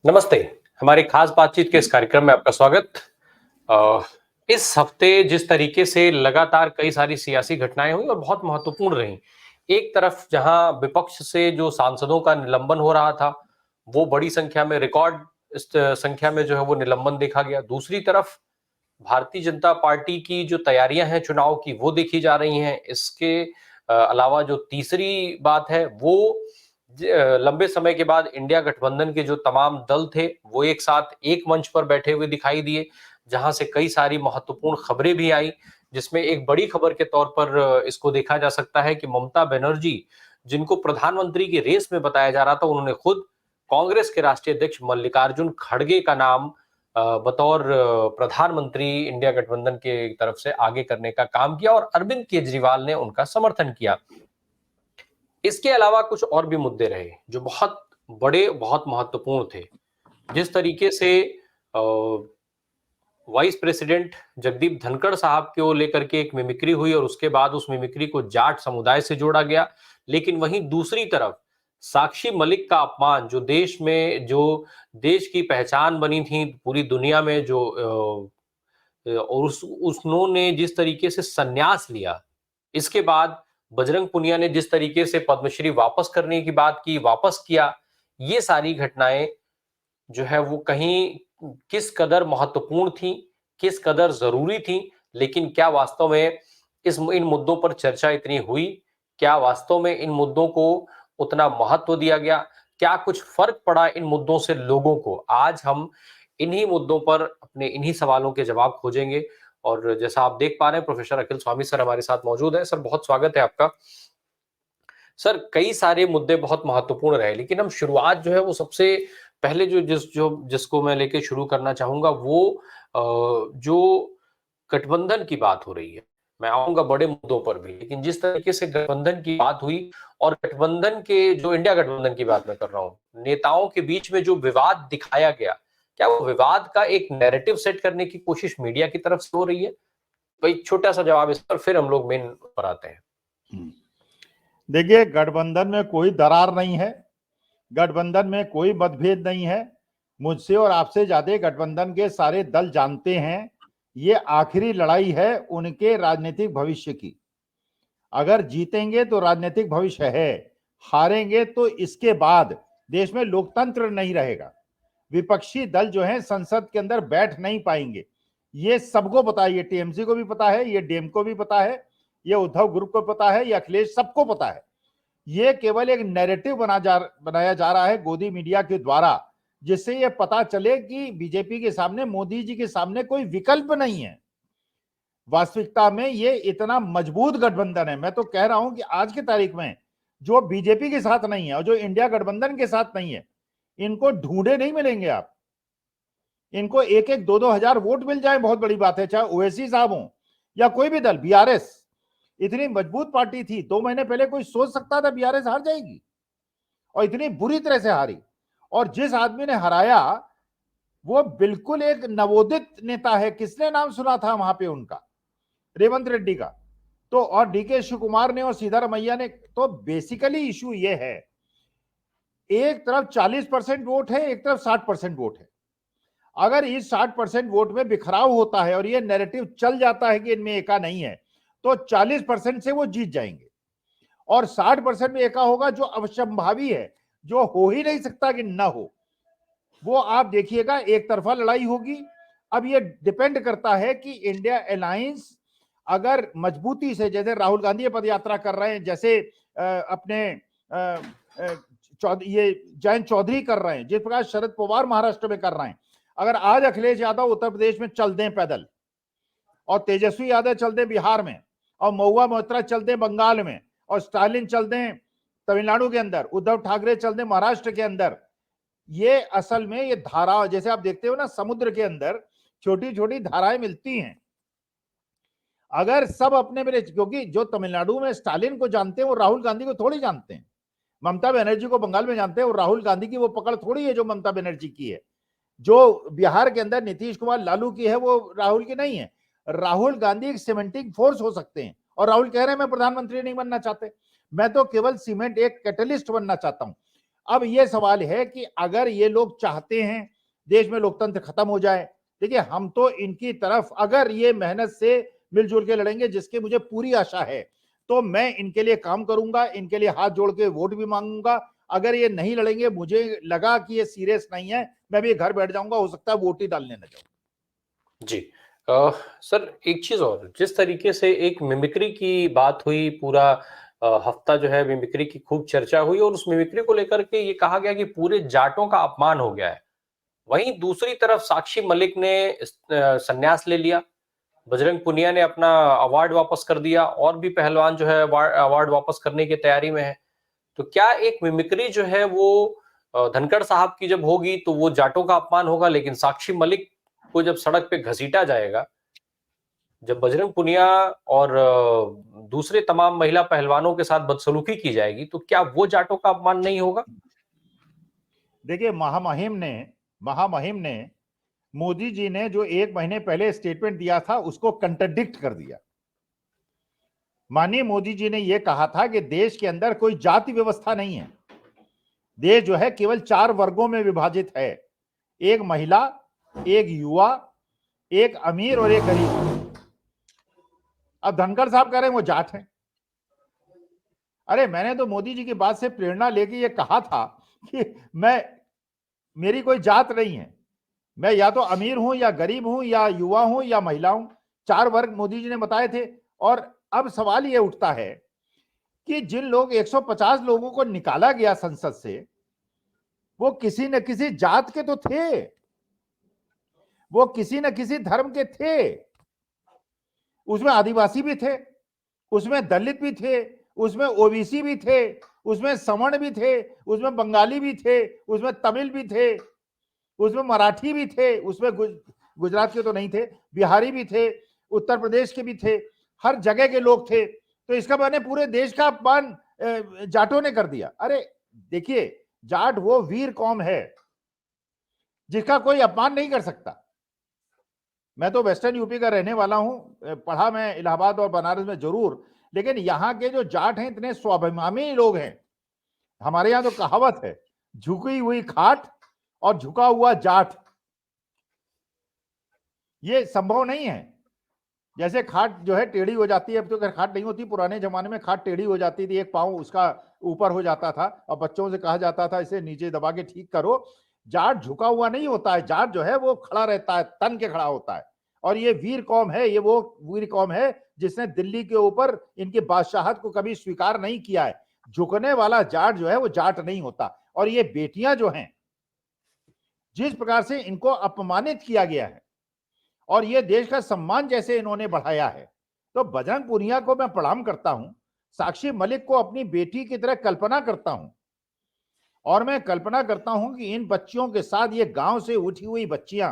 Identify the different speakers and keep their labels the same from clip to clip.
Speaker 1: नमस्ते। हमारी खास बातचीत के इस कार्यक्रम में आपका स्वागत। अ, इस हफ्ते जिस तरीके से लगातार कई सारी सियासी घटनाएं हुई और बहुत महत्वपूर्ण रहीं। एक तरफ जहां विपक्ष से जो सांसदों का निलंबन हो रहा था, वो बड़ी संख्या में रिकॉर्ड इस संख्या में जो है वो निलंबन देखा गया। दूसरी तरफ भारतीय जनता पार्टी की जो तैयारियां हैं चुनाव की वो देखी जा रही हैं। इसके अलावा जो तीसरी बात है वो लंबे समय के बाद इंडिया गठबंधन के जो तमाम दल थे वो एक साथ एक मंच पर बैठे हुए दिखाई दिए, जहां से कई सारी महत्वपूर्ण खबरें भी आई, जिसमें एक बड़ी खबर के तौर पर इसको देखा जा सकता है कि ममता बनर्जी, जिनको प्रधानमंत्री की रेस में बताया जा रहा था, उन्होंने खुद कांग्रेस के राष्ट्रीय अध्यक्ष मल्लिकार्जुन खड़गे का नाम बतौर प्रधानमंत्री इंडिया गठबंधन के तरफ से आगे करने का काम किया और अरविंद केजरीवाल ने उनका समर्थन किया। इसके अलावा कुछ और भी मुद्दे रहे जो बहुत बड़े, बहुत महत्वपूर्ण थे। जिस तरीके से वाइस प्रेसिडेंट जगदीप धनखड़ साहब को लेकर के एक मिमिक्री हुई और उसके बाद उस मिमिक्री को जाट समुदाय से जोड़ा गया, लेकिन वहीं दूसरी तरफ साक्षी मलिक का अपमान, जो देश में जो देश की पहचान बनी थी पूरी दुनिया में, जो और उस उन्होंने जिस तरीके से संन्यास लिया, इसके बाद बजरंग पुनिया ने जिस तरीके से पद्मश्री वापस करने की बात की, वापस किया, ये सारी घटनाएं जो है वो कहीं किस कदर महत्वपूर्ण थी, किस कदर जरूरी थी, लेकिन क्या वास्तव में इन मुद्दों पर चर्चा इतनी हुई? क्या वास्तव में इन मुद्दों को उतना महत्व दिया गया? क्या कुछ फर्क पड़ा इन मुद्दों से लोगों को? आज हम इन्हीं मुद्दों पर अपने इन्हीं सवालों के जवाब खोजेंगे और जैसा आप देख पा रहे हैं प्रोफेसर अखिल स्वामी सर हमारे साथ मौजूद है। सर बहुत स्वागत है आपका। सर कई सारे मुद्दे बहुत महत्वपूर्ण रहे, लेकिन हम शुरुआत जो है वो सबसे पहले जिसको मैं लेके शुरू करना चाहूंगा वो जो गठबंधन की बात हो रही है। मैं आऊंगा बड़े मुद्दों पर भी, लेकिन जिस तरीके से गठबंधन की बात हुई और गठबंधन के जो इंडिया गठबंधन की बात मैं कर रहा हूँ, नेताओं के बीच में जो विवाद दिखाया गया, क्या वो विवाद का एक नैरेटिव सेट करने की कोशिश मीडिया की तरफ से हो रही है? भाई छोटा सा जवाब इस पर, फिर हम लोग मेन पर आते हैं।
Speaker 2: देखिए, गठबंधन में कोई दरार नहीं है, गठबंधन में कोई मतभेद नहीं है। मुझसे और आपसे ज्यादा गठबंधन के सारे दल जानते हैं ये आखिरी लड़ाई है उनके राजनीतिक भविष्य की। अगर जीतेंगे तो राजनीतिक भविष्य है, हारेंगे तो इसके बाद देश में लोकतंत्र नहीं रहेगा। विपक्षी दल जो है संसद के अंदर बैठ नहीं पाएंगे, ये सबको पता है। ये टीएमसी को भी पता है, ये डीएम को भी पता है, ये उद्धव ग्रुप को पता है, ये अखिलेश सबको पता है। ये केवल एक नैरेटिव बनाया जा रहा है गोदी मीडिया के द्वारा, जिससे ये पता चले कि बीजेपी के सामने, मोदी जी के सामने कोई विकल्प नहीं है। वास्तविकता में ये इतना मजबूत गठबंधन है। मैं तो कह रहा हूं कि आज की तारीख में जो बीजेपी के साथ नहीं है और जो इंडिया गठबंधन के साथ नहीं है, इनको ढूंढे नहीं मिलेंगे आप। इनको एक एक दो हजार वोट मिल जाए बहुत बड़ी बात है, चाहे ओवैसी साहब हो या कोई भी दल। बीआरएस इतनी मजबूत पार्टी थी, 2 महीने पहले कोई सोच सकता था बीआरएस हार जाएगी? और इतनी बुरी तरह से हारी। और जिस आदमी ने हराया वो बिल्कुल एक नवोदित नेता है। किसने नाम सुना था वहां पे उनका? रेवंत रेड्डी का। तो और डीके शिव कुमार ने और सिद्धारमैया ने। तो बेसिकली इशू ये है, एक तरफ 40% वोट है, एक तरफ 60% वोट है। अगर इस 60% वोट में बिखराव होता है और ये नैरेटिव चल जाता है कि इनमें एका नहीं है, तो 40% से वो जीत जाएंगे और 60% में एका होगा, जो अवश्यंभावी है, जो हो ही नहीं सकता कि ना हो। वो आप देखिएगा एक तरफा लड़ाई होगी। अब ये डिपेंड करता है कि इंडिया अलायंस अगर मजबूती से, जैसे राहुल गांधी पद यात्रा कर रहे हैं, जैसे अपने ये जयंत चौधरी कर रहे हैं, जिस प्रकार शरद पवार महाराष्ट्र में कर रहे हैं, अगर आज अखिलेश यादव उत्तर प्रदेश में चल दें पैदल, और तेजस्वी यादव चल दें बिहार में, और महुआ मोइत्रा चल दें बंगाल में, और स्टालिन चल दें तमिलनाडु के अंदर, उद्धव ठाकरे चल दें महाराष्ट्र के अंदर, ये असल में ये धारा, जैसे आप देखते हो ना समुद्र के अंदर छोटी छोटी धाराएं मिलती हैं। अगर सब अपने मेरे, क्योंकि जो तमिलनाडु में स्टालिन को जानते हैं वो राहुल गांधी को थोड़ी जानते हैं, ममता बनर्जी को बंगाल में जानते हैं, और राहुल गांधी की वो पकड़ थोड़ी है जो ममता बनर्जी की है। जो बिहार के अंदर नीतीश कुमार लालू की है वो राहुल की नहीं है। राहुल गांधी एक सीमेंटिंग फोर्स हो सकते हैं, और राहुल कह रहे हैं मैं प्रधानमंत्री नहीं बनना चाहते, मैं तो केवल सीमेंट, एक कैटलिस्ट बनना चाहता हूं। अब ये सवाल है कि अगर ये लोग चाहते हैं देश में लोकतंत्र खत्म हो जाए, देखिए हम तो इनकी तरफ अगर ये मेहनत से मिलजुल के लड़ेंगे, जिसकी मुझे पूरी आशा है, तो मैं इनके लिए काम करूंगा, इनके लिए हाथ जोड़ के वोट भी मांगूंगा। अगर ये नहीं लड़ेंगे, मुझे लगा कि ये सीरियस नहीं है, मैं भी घर बैठ जाऊंगा, हो सकता है वोट ही डालने न जाऊं।
Speaker 1: जी। सर एक चीज और, जिस तरीके से एक मिमिक्री की बात हुई, पूरा हफ्ता जो है मिमिक्री की खूब चर्चा हुई और उस मिमिक्री को लेकर के ये कहा गया कि पूरे जाटों का अपमान हो गया है। वहीं दूसरी तरफ साक्षी मलिक ने संन्यास ले लिया, बजरंग पुनिया ने अपना अवार्ड वापस कर दिया और भी पहलवान जो है अवार्ड वापस करने की तैयारी में है। तो क्या एक मिमिक्री जो है वो धनखड़ साहब की जब होगी तो वो जाटों का अपमान होगा, लेकिन साक्षी मलिक को जब सड़क पे घसीटा जाएगा, जब बजरंग पुनिया और दूसरे तमाम महिला पहलवानों के साथ बदसलूकी की जाएगी, तो क्या वो जाटों का अपमान नहीं होगा?
Speaker 2: देखिए महामहिम ने मोदी जी ने जो 1 महीने पहले स्टेटमेंट दिया था उसको कंट्रडिक्ट कर दिया। माननीय मोदी जी ने यह कहा था कि देश के अंदर कोई जाति व्यवस्था नहीं है, देश जो है केवल 4 वर्गों में विभाजित है, एक महिला, एक युवा, एक अमीर और एक गरीब। अब धनखड़ साहब कह रहे हैं वो जाट हैं। अरे मैंने तो मोदी जी की बात से प्रेरणा लेके ये कहा था कि मेरी कोई जात नहीं है, मैं या तो अमीर हूं या गरीब हूं या युवा हूं या महिला हूं, 4 वर्ग मोदी जी ने बताए थे। और अब सवाल ये उठता है कि जिन लोग 150 लोगों को निकाला गया संसद से, वो किसी न किसी जात के तो थे, वो किसी न किसी धर्म के थे। उसमें आदिवासी भी थे, उसमें दलित भी थे, उसमें ओबीसी भी थे, उसमें सवर्ण भी थे, उसमें बंगाली भी थे, उसमें तमिल भी थे, उसमें मराठी भी थे, उसमें गुजरात के तो नहीं थे, बिहारी भी थे, उत्तर प्रदेश के भी थे, हर जगह के लोग थे। तो इसका मैंने पूरे देश का अपमान जाटों ने कर दिया। अरे देखिए, जाट वो वीर कौम है जिसका कोई अपमान नहीं कर सकता। मैं तो वेस्टर्न यूपी का रहने वाला हूं, पढ़ा मैं इलाहाबाद और बनारस में जरूर, लेकिन यहाँ के जो जाट हैं इतने स्वाभिमानी लोग हैं। हमारे यहाँ तो कहावत है, झुकी हुई खाट और झुका हुआ जाट। ये संभव नहीं है। जैसे खाट जो है टेढ़ी हो जाती है, अब तो खाट नहीं होती, पुराने जमाने में खाट टेढ़ी हो जाती थी, एक पांव उसका ऊपर हो जाता था और बच्चों से कहा जाता था इसे नीचे दबा के ठीक करो। जाट झुका हुआ नहीं होता है, जाट जो है वो खड़ा रहता है, तन के खड़ा होता है। और ये वीर कौम है, ये वो वीर कौम है जिसने दिल्ली के ऊपर इनकी बादशाहत को कभी स्वीकार नहीं किया है। झुकने वाला जाट जो है वो जाट नहीं होता। और ये बेटियां जो हैं, जिस प्रकार से इनको अपमानित किया गया है और ये देश का सम्मान जैसे इन्होंने बढ़ाया है, तो बजरंग पुनिया को मैं प्रणाम करता हूं, साक्षी मलिक को अपनी बेटी की तरह कल्पना करता हूं। और मैं कल्पना करता हूं कि इन बच्चियों के साथ ये गांव से उठी हुई बच्चियां,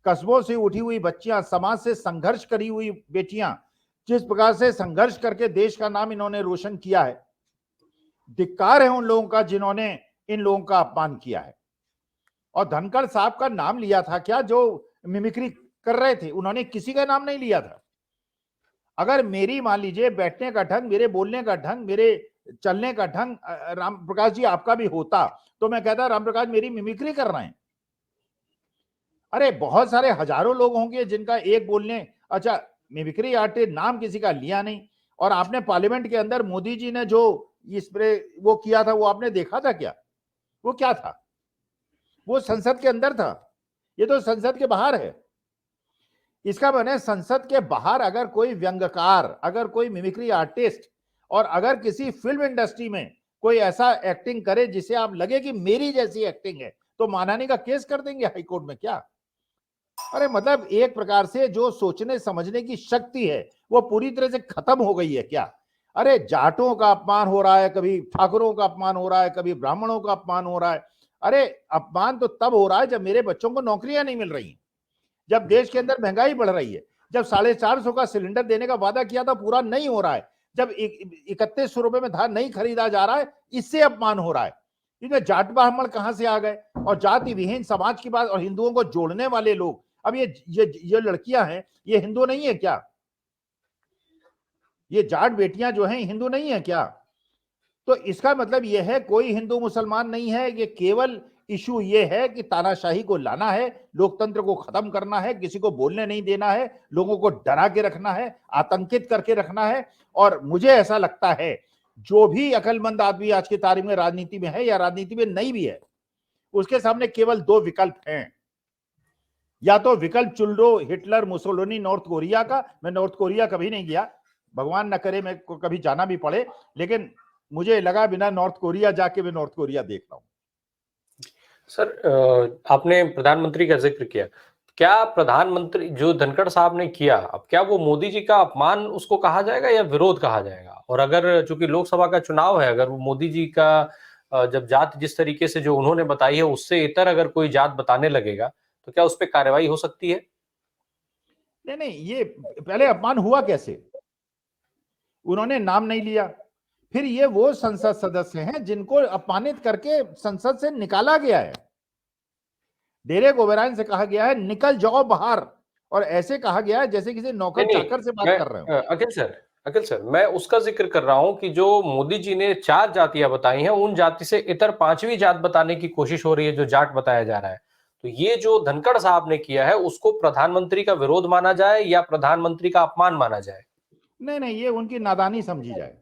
Speaker 2: कस्बों से उठी हुई बच्चियां, समाज से संघर्ष करी हुई बेटियां, जिस प्रकार से संघर्ष करके देश का नाम इन्होंने रोशन किया है, धिक्कार है उन लोगों का जिन्होंने इन लोगों का अपमान किया है। और धनखड़ साहब का नाम लिया था क्या जो मिमिक्री कर रहे थे? उन्होंने किसी का नाम नहीं लिया था। अगर मेरी मान लीजिए बैठने का ढंग, मेरे बोलने का ढंग, मेरे चलने का ढंग राम प्रकाश जी आपका भी होता, तो मैं कहता राम प्रकाश मेरी मिमिक्री कर रहे हैं। अरे बहुत सारे हजारों लोग होंगे जिनका एक बोलने, अच्छा मिमिक्री आर्टिस्ट नाम किसी का लिया नहीं। और आपने पार्लियामेंट के अंदर मोदी जी ने जो इस वो किया था, वो आपने देखा था क्या? वो क्या था? वो संसद के अंदर था, ये तो संसद के बाहर है। इसका मैंने संसद के बाहर अगर कोई व्यंग्यकार, अगर कोई मिमिक्री आर्टिस्ट और अगर किसी फिल्म इंडस्ट्री में कोई ऐसा एक्टिंग करे जिसे आप लगे कि मेरी जैसी एक्टिंग है, तो मानहानि का केस कर देंगे हाईकोर्ट में क्या? अरे मतलब एक प्रकार से जो सोचने समझने की शक्ति है वो पूरी तरह से खत्म हो गई है क्या? अरे जाटों का अपमान हो रहा है, कभी ठाकुरों का अपमान हो रहा है, कभी ब्राह्मणों का अपमान हो रहा है। अरे अपमान तो तब हो रहा है जब मेरे बच्चों को नौकरियां नहीं मिल रही, जब देश के अंदर महंगाई बढ़ रही है, जब 450 का सिलेंडर देने का वादा किया था पूरा नहीं हो रहा है, जब 3100 रुपए में धान नहीं खरीदा जा रहा है, इससे अपमान हो रहा है। इसमें जाट ब्राह्मण कहां से आ गए? और जाति विहीन समाज की बात, और हिंदुओं को जोड़ने वाले लोग। अब ये लड़कियां हैं, ये हिंदू नहीं है क्या? ये जाट बेटियां जो हैं हिंदू नहीं है क्या? तो इसका मतलब यह है कोई हिंदू मुसलमान नहीं है, ये केवल इशू ये है कि तानाशाही को लाना है, लोकतंत्र को खत्म करना है, किसी को बोलने नहीं देना है, लोगों को डरा के रखना है, आतंकित करके रखना है। और मुझे ऐसा लगता है जो भी अकलमंद आदमी आज की तारीख में राजनीति में है या राजनीति में नहीं भी है, उसके सामने केवल दो विकल्प हैं। या तो विकल्प चुन लो हिटलर, मुसोलिनी, नॉर्थ कोरिया का। मैं नॉर्थ कोरिया कभी नहीं गया, भगवान न करे मैं को कभी जाना भी पड़े, लेकिन मुझे लगा बिना नॉर्थ कोरिया जाके मैं नॉर्थ कोरिया देख रहा हूं।
Speaker 1: सर, आपने प्रधानमंत्री का जिक्र किया, क्या प्रधानमंत्री जो धनखड़ साहब ने किया, अब क्या वो मोदी जी का अपमान उसको कहा जाएगा या विरोध कहा जाएगा? और अगर चूंकि लोकसभा का चुनाव है, अगर वो मोदी जी का जब जात जिस तरीके से जो उन्होंने बताई है उससे इतर अगर कोई जात बताने लगेगा तो क्या उस पर कार्रवाई हो सकती है?
Speaker 2: नहीं नहीं, ये पहले अपमान हुआ कैसे? उन्होंने नाम नहीं लिया। फिर ये वो संसद सदस्य हैं जिनको अपमानित करके संसद से निकाला गया है। डेरेक ओबेरॉय से कहा गया है निकल जाओ बाहर, और ऐसे कहा गया है जैसे किसी नौकर
Speaker 1: नहीं
Speaker 2: चाकर से बात
Speaker 1: मैं
Speaker 2: कर रहे हो।
Speaker 1: अखिल सर मैं उसका जिक्र कर रहा हूं कि जो मोदी जी ने 4 जातियां बताई हैं, उन जाति से इतर 5वीं जात बताने की कोशिश हो रही है, जो जाट बताया जा रहा है। तो ये जो धनखड़ साहब ने किया है उसको प्रधानमंत्री का विरोध माना जाए या प्रधानमंत्री का अपमान माना जाए?
Speaker 2: नहीं नहीं, ये उनकी नादानी समझी जाए,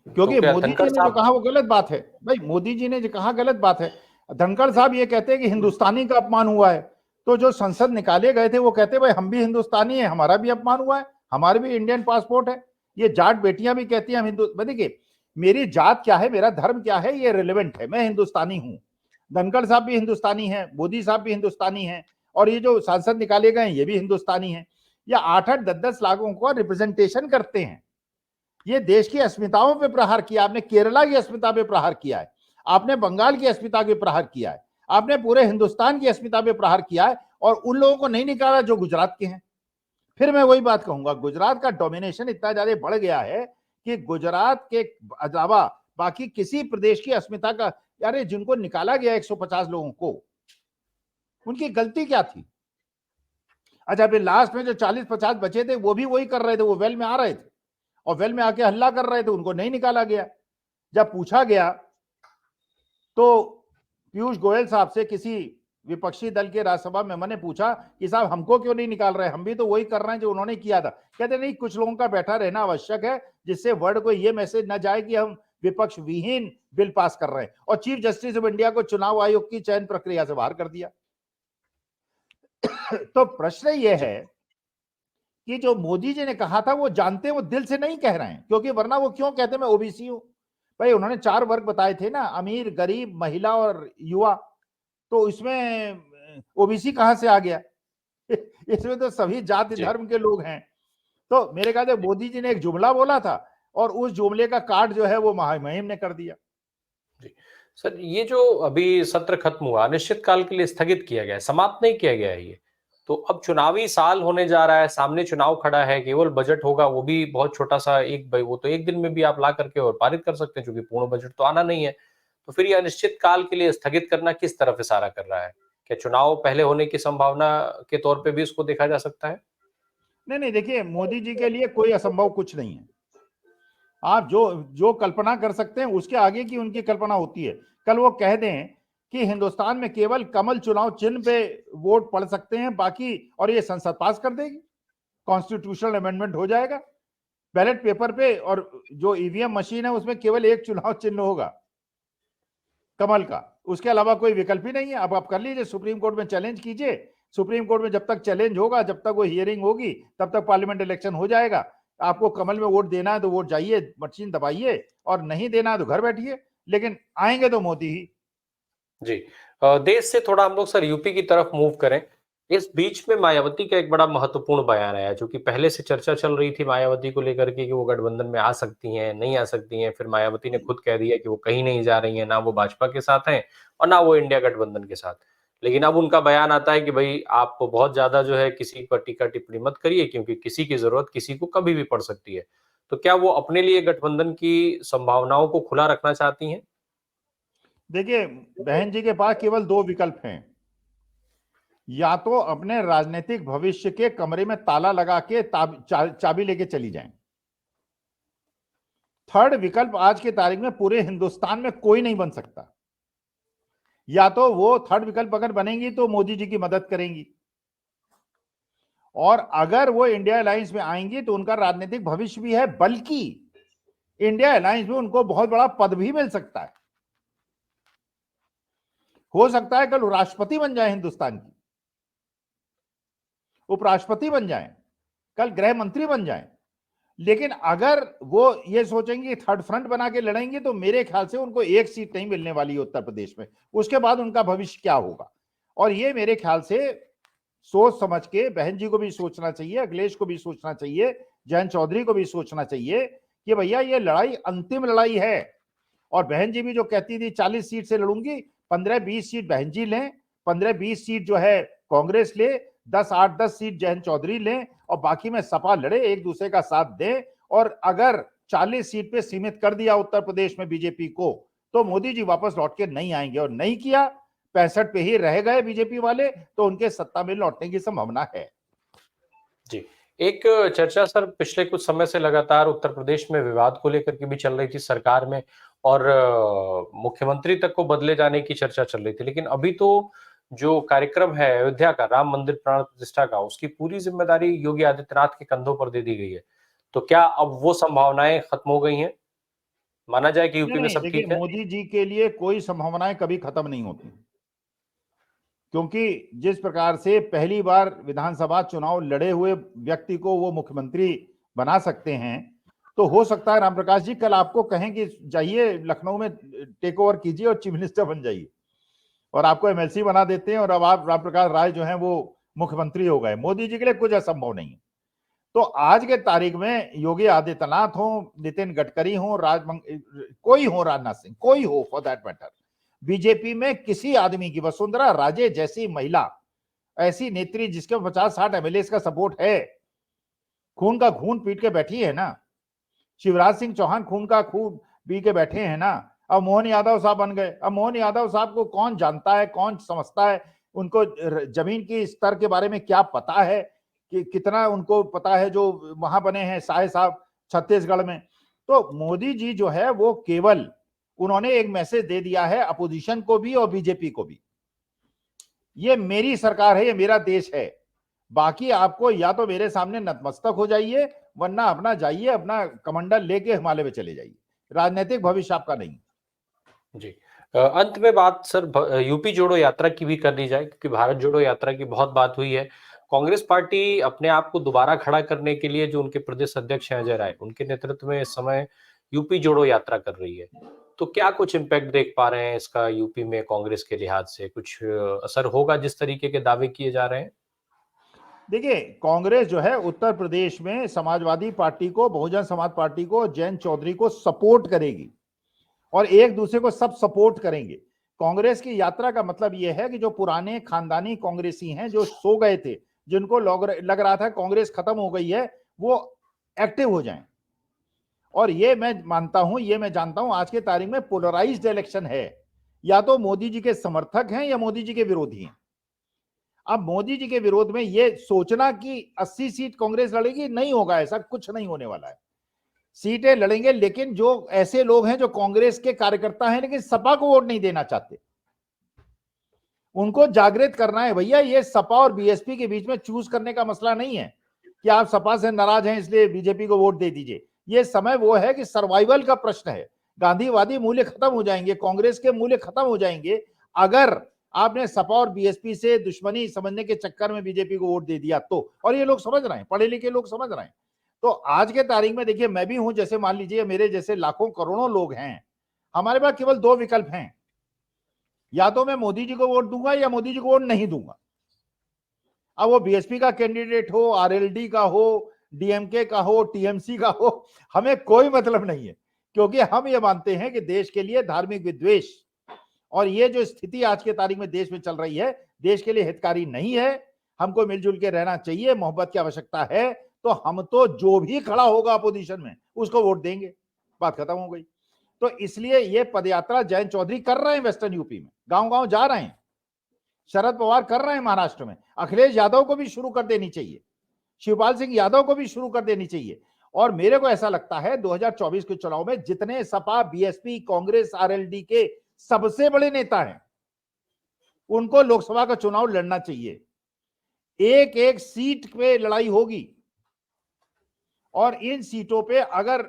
Speaker 1: तो
Speaker 2: क्योंकि
Speaker 1: क्या
Speaker 2: मोदी
Speaker 1: धनखड़
Speaker 2: जी ने जो
Speaker 1: साहब
Speaker 2: कहा वो गलत बात है। भाई मोदी जी ने जो कहा गलत बात है। धनखड़ साहब ये कहते हैं कि हिंदुस्तानी का अपमान हुआ है, तो जो संसद निकाले गए थे वो कहते भाई हम भी हिंदुस्तानी है, हमारा भी अपमान हुआ है, हमारे भी इंडियन पासपोर्ट है। ये जाट बेटियां भी कहती हैं हम हिंदू। देखिए मेरी जात क्या है, मेरा धर्म क्या है, ये रिलेवेंट है, मैं हिंदुस्तानी हूं। धनखड़ साहब भी हिंदुस्तानी है, मोदी साहब भी हिंदुस्तानी है, और ये जो सांसद निकाले गए ये भी हिंदुस्तानी है। ये 8-8 10-10 लाखों को रिप्रेजेंटेशन करते हैं। ये देश की अस्मिताओं पे प्रहार किया। आपने केरला की अस्मिता पे प्रहार किया है, आपने बंगाल की अस्मिता पे प्रहार किया है, आपने पूरे हिंदुस्तान की अस्मिता पे प्रहार किया है, और उन लोगों को नहीं निकाला जो गुजरात के हैं। फिर मैं वही बात कहूंगा, गुजरात का डोमिनेशन इतना ज्यादा बढ़ गया है कि गुजरात के अलावा बाकी किसी प्रदेश की अस्मिता का, यार जिनको निकाला गया 150 लोगों को, उनकी गलती क्या थी? अच्छा फिर लास्ट में जो 40-50 बचे थे वो भी वही कर रहे थे, वो वेल में आ रहे थे और वेल में आके हल्ला कर रहे थे, उनको नहीं निकाला गया। जब पूछा गया तो पीयूष गोयल साहब से किसी विपक्षी दल के राज्यसभा में मैंने पूछा कि साहब हमको क्यों नहीं निकाल रहे, हम भी तो वही कर रहे हैं जो उन्होंने किया था। कहते नहीं, कुछ लोगों का बैठा रहना आवश्यक है जिससे वर्ल्ड को ये मैसेज ना जाए कि हम विपक्ष विहीन बिल पास कर रहे हैं। और चीफ जस्टिस ऑफ इंडिया को चुनाव आयोग की चयन प्रक्रिया से बाहर कर दिया। तो प्रश्न यह है कि जो मोदी जी ने कहा था वो जानते हैं, वो दिल से नहीं कह रहे हैं, क्योंकि वरना वो क्यों कहते मैं ओबीसी हूं। भाई उन्होंने 4 वर्ग बताए थे ना, अमीर, गरीब, महिला और युवा, तो इसमें ओबीसी कहां से आ गया? इसमें तो सभी जाति धर्म के लोग हैं। तो मेरे ख्याल से मोदी जी ने एक जुमला बोला था और उस जुमले का काट जो है वो महामहिम ने कर दिया।
Speaker 1: सर, ये जो अभी सत्र खत्म हुआ, अनिश्चित काल के लिए स्थगित किया गया है, समाप्त नहीं किया गया है ये, तो अब चुनावी साल होने जा रहा है, सामने चुनाव खड़ा है, केवल बजट होगा, वो भी बहुत छोटा सा, वो तो एक दिन में भी आप ला करके और पारित कर सकते हैं, क्योंकि पूर्ण बजट तो आना नहीं है। तो फिर ये अनिश्चित काल के लिए स्थगित करना किस तरफ इशारा कर रहा है? क्या चुनाव पहले होने की संभावना के तौर पे भी इसको देखा जा सकता है?
Speaker 2: नहीं नहीं, देखिए मोदी जी के लिए कोई असंभव कुछ नहीं है। आप जो जो कल्पना कर सकते हैं उसके आगे की उनकी कल्पना होती है। कल वो कह दें कि हिंदुस्तान में केवल कमल चुनाव चिन्ह पे वोट पड़ सकते हैं बाकी, और ये संसद पास कर देगी, कॉन्स्टिट्यूशनल अमेंडमेंट हो जाएगा बैलेट पेपर पे, और जो ईवीएम मशीन है उसमें केवल एक चुनाव चिन्ह होगा, कमल का, उसके अलावा कोई विकल्प ही नहीं है। अब आप कर लीजिए, सुप्रीम कोर्ट में चैलेंज कीजिए, सुप्रीम कोर्ट में जब तक चैलेंज होगा, जब तक वो हियरिंग होगी, तब तक पार्लियामेंट इलेक्शन हो जाएगा। आपको कमल में वोट देना है तो वोट जाइए, मशीन दबाइए, और नहीं देना है तो घर बैठिए, लेकिन आएंगे तो मोदी ही।
Speaker 1: जी। देश से थोड़ा हम लोग सर यूपी की तरफ मूव करें। इस बीच में मायावती का एक बड़ा महत्वपूर्ण बयान आया, जो कि पहले से चर्चा चल रही थी मायावती को लेकर के कि वो गठबंधन में आ सकती हैं, नहीं आ सकती हैं। फिर मायावती ने खुद कह दिया कि वो कहीं नहीं जा रही हैं, ना वो भाजपा के साथ हैं और ना वो इंडिया गठबंधन के साथ। लेकिन अब उनका बयान आता है कि भाई आप बहुत ज्यादा जो है किसी पर टीका टिप्पणी मत करिए, क्योंकि किसी की जरूरत किसी को कभी भी पड़ सकती है। तो क्या वो अपने लिए गठबंधन की संभावनाओं को खुला रखना चाहती हैं?
Speaker 2: देखिए बहन जी के पास केवल 2 विकल्प हैं, या तो अपने राजनीतिक भविष्य के कमरे में ताला लगा के चाबी लेके चली जाएं, थर्ड विकल्प आज की तारीख में पूरे हिंदुस्तान में कोई नहीं बन सकता। या तो वो थर्ड विकल्प अगर बनेंगी तो मोदी जी की मदद करेंगी, और अगर वो इंडिया अलायंस में आएंगी तो उनका राजनीतिक भविष्य भी है, बल्कि इंडिया अलायंस में उनको बहुत बड़ा पद भी मिल सकता है। हो सकता है कल राष्ट्रपति बन जाए हिंदुस्तान की, उपराष्ट्रपति बन जाए, कल गृह मंत्री बन जाए। लेकिन अगर वो ये सोचेंगे थर्ड फ्रंट बना के लड़ेंगे तो मेरे ख्याल से उनको एक सीट नहीं मिलने वाली है उत्तर प्रदेश में। उसके बाद उनका भविष्य क्या होगा? और ये मेरे ख्याल से सोच समझ के बहन जी को भी सोचना चाहिए, अखिलेश को भी सोचना चाहिए, जयंत चौधरी को भी सोचना चाहिए कि भैया ये लड़ाई अंतिम लड़ाई है। और बहन जी भी जो कहती थी 40 सीट से लड़ूंगी, 15-20 सीट बहन जी लें, 15-20 सीट जो है कांग्रेस ले, 8-10 सीट जयंत चौधरी लें, और बाकी में सपा लड़े, एक दूसरे का साथ दें। और अगर 40 सीट पे सीमित कर दिया उत्तर प्रदेश में बीजेपी को, तो मोदी जी वापस लौट के नहीं आएंगे। और नहीं किया, 65 पे ही रह गए बीजेपी वाले, तो उनके सत्ता में लौटने की संभावना है।
Speaker 1: जी, एक चर्चा सर पिछले कुछ समय से लगातार उत्तर प्रदेश में विवाद को लेकर के भी चल रही थी सरकार में, और मुख्यमंत्री तक को बदले जाने की चर्चा चल रही थी। लेकिन अभी तो जो कार्यक्रम है अयोध्या का, राम मंदिर प्राण प्रतिष्ठा का, उसकी पूरी जिम्मेदारी योगी आदित्यनाथ के कंधों पर दे दी गई है। तो क्या अब वो संभावनाएं खत्म हो गई हैं? माना जाए कि यूपी में
Speaker 2: नहीं,
Speaker 1: सब
Speaker 2: देखिए
Speaker 1: ठीक है?
Speaker 2: मोदी जी के लिए कोई संभावनाएं कभी खत्म नहीं होती, क्योंकि जिस प्रकार से पहली बार विधानसभा चुनाव लड़े हुए व्यक्ति को वो मुख्यमंत्री बना सकते हैं, तो हो सकता है राम प्रकाश जी कल आपको कहें कि जाइए लखनऊ में टेक ओवर कीजिए और चीफ मिनिस्टर बन जाइए, और आपको एमएलसी बना देते हैं, और अब आप राम प्रकाश राय जो हैं वो मुख्यमंत्री हो गए। मोदी जी के लिए कुछ असंभव नहीं है। तो आज के तारीख में योगी आदित्यनाथ हो, नितिन गडकरी हो, कोई हो, राजनाथ सिंह, कोई हो फॉर दैट मैटर, बीजेपी में किसी आदमी की, वसुंधरा राजे जैसी महिला, ऐसी नेत्री जिसके 50-60 एमएलए का सपोर्ट है, खून का खून पीट के बैठी है ना। शिवराज सिंह चौहान खून का खून पी के बैठे हैं ना। अब मोहन यादव साहब बन गए। अब मोहन यादव साहब को कौन जानता है, कौन समझता है? उनको जमीन की स्तर के बारे में क्या पता है कि कितना उनको पता है जो वहां बने हैं साहे साहब छत्तीसगढ़ में? तो मोदी जी जो है वो केवल उन्होंने एक मैसेज दे दिया है अपोजिशन को भी और बीजेपी को भी, ये मेरी सरकार है, ये मेरा देश है, बाकी आपको या तो मेरे सामने नतमस्तक हो जाइए, वरना अपना जाइए, अपना कमंडल लेके हिमालय में चले जाइए, राजनीतिक भविष्य आपका नहीं।
Speaker 1: जी, अंत में बात सर यूपी जोड़ो यात्रा की भी कर ली जाए, क्योंकि भारत जोड़ो यात्रा की बहुत बात हुई है। कांग्रेस पार्टी अपने आप को दोबारा खड़ा करने के लिए जो उनके प्रदेश अध्यक्ष हैं अजय राय, उनके नेतृत्व में इस समय यूपी जोड़ो यात्रा कर रही है। तो क्या कुछ इम्पैक्ट देख पा रहे हैं इसका यूपी में कांग्रेस के लिहाज से? कुछ असर होगा जिस तरीके के दावे किए जा रहे हैं?
Speaker 2: देखिए, कांग्रेस जो है उत्तर प्रदेश में समाजवादी पार्टी को, बहुजन समाज पार्टी को, जयंत चौधरी को सपोर्ट करेगी, और एक दूसरे को सब सपोर्ट करेंगे। कांग्रेस की यात्रा का मतलब यह है कि जो पुराने खानदानी कांग्रेसी हैं, जो सो गए थे, जिनको लग रहा था कांग्रेस खत्म हो गई है, वो एक्टिव हो जाएं। और ये मैं मानता हूं, ये मैं जानता हूं, आज के तारीख में पोलराइज्ड इलेक्शन है, या तो मोदी जी के समर्थक हैं या मोदी जी के विरोधी हैं। अब मोदी जी के विरोध में ये सोचना कि 80 सीट कांग्रेस लड़ेगी, नहीं होगा, ऐसा कुछ नहीं होने वाला है। सीटें लड़ेंगे, लेकिन जो ऐसे लोग हैं जो कांग्रेस के कार्यकर्ता हैं लेकिन सपा को वोट नहीं देना चाहते, उनको जागृत करना है। भैया ये सपा और बीएसपी के बीच में चूज करने का मसला नहीं है कि आप सपा से नाराज हैं इसलिए बीजेपी को वोट दे दीजिए। ये समय वो है कि सर्वाइवल का प्रश्न है। गांधीवादी मूल्य खत्म हो जाएंगे, कांग्रेस के मूल्य खत्म हो जाएंगे, अगर आपने सपा और बीएसपी से दुश्मनी समझने के चक्कर में बीजेपी को वोट दे दिया तो। और ये लोग समझ रहे हैं, पढ़े लिखे लोग समझ रहे हैं। तो आज के तारीख में देखिए, मैं भी हूं, जैसे मान लीजिए मेरे जैसे लाखों करोड़ों लोग हैं, हमारे पास केवल दो विकल्प हैं, या तो मैं मोदी जी को वोट दूंगा या मोदी जी को वोट नहीं दूंगा। अब वो बीएसपी का कैंडिडेट हो, आरएलडी का हो, डीएमके का हो, टीएमसी का हो, हमें कोई मतलब नहीं है, क्योंकि हम ये मानते हैं कि देश के लिए धार्मिक विद्वेष और ये जो स्थिति आज के तारीख में देश में चल रही है, देश के लिए हितकारी नहीं है। हमको मिलजुल के रहना चाहिए, मोहब्बत की आवश्यकता है, तो हम तो जो भी खड़ा होगा अपोजिशन में उसको वोट देंगे, बात खत्म हो गई। तो इसलिए ये पदयात्रा जयंत चौधरी कर रहे हैं, वेस्टर्न यूपी में गांव गांव जा रहे हैं, शरद पवार कर रहे हैं महाराष्ट्र में, अखिलेश यादव को भी शुरू कर देनी चाहिए, शिवपाल सिंह यादव को भी शुरू कर देनी चाहिए। और मेरे को ऐसा लगता है 2024 के चुनाव में जितने सपा, बीएसपी, कांग्रेस, आरएलडी के सबसे बड़े नेता हैं, उनको लोकसभा का चुनाव लड़ना चाहिए। एक एक सीट पे लड़ाई होगी और इन सीटों पे अगर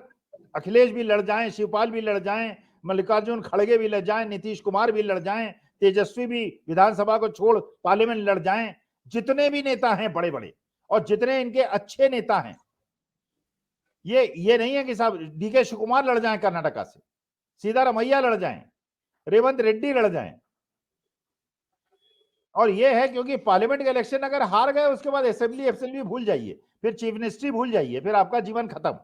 Speaker 2: अखिलेश भी लड़ जाएं, शिवपाल भी लड़ जाएं, मल्लिकार्जुन खड़गे भी लड़ जाएं, नीतीश कुमार भी लड़ जाएं, तेजस्वी भी विधानसभा को छोड़ पार्लियामेंट लड़ जाएं, जितने भी नेता हैं बड़े बड़े और जितने इनके अच्छे नेता हैं, ये नहीं है कि साहब डीके शिवकुमार लड़ जाएं कर्नाटका से, सीतारमैया लड़ जाएं, रेवंत रेड्डी लड़ जाएं। और ये है क्योंकि पार्लियामेंट के इलेक्शन अगर हार गए उसके बाद असेंबली भूल जाइए, फिर चीफ मिनिस्ट्री भूल जाइए, फिर आपका जीवन खत्म।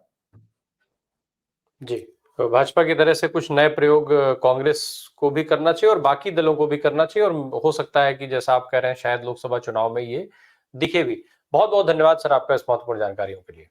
Speaker 1: जी, तो भाजपा की तरह से कुछ नए प्रयोग कांग्रेस को भी करना चाहिए और बाकी दलों को भी करना चाहिए, और हो सकता है कि जैसा आप कह रहे हैं शायद लोकसभा चुनाव में ये दिखे भी। बहुत बहुत धन्यवाद सर आपका इस महत्वपूर्ण जानकारियों के लिए।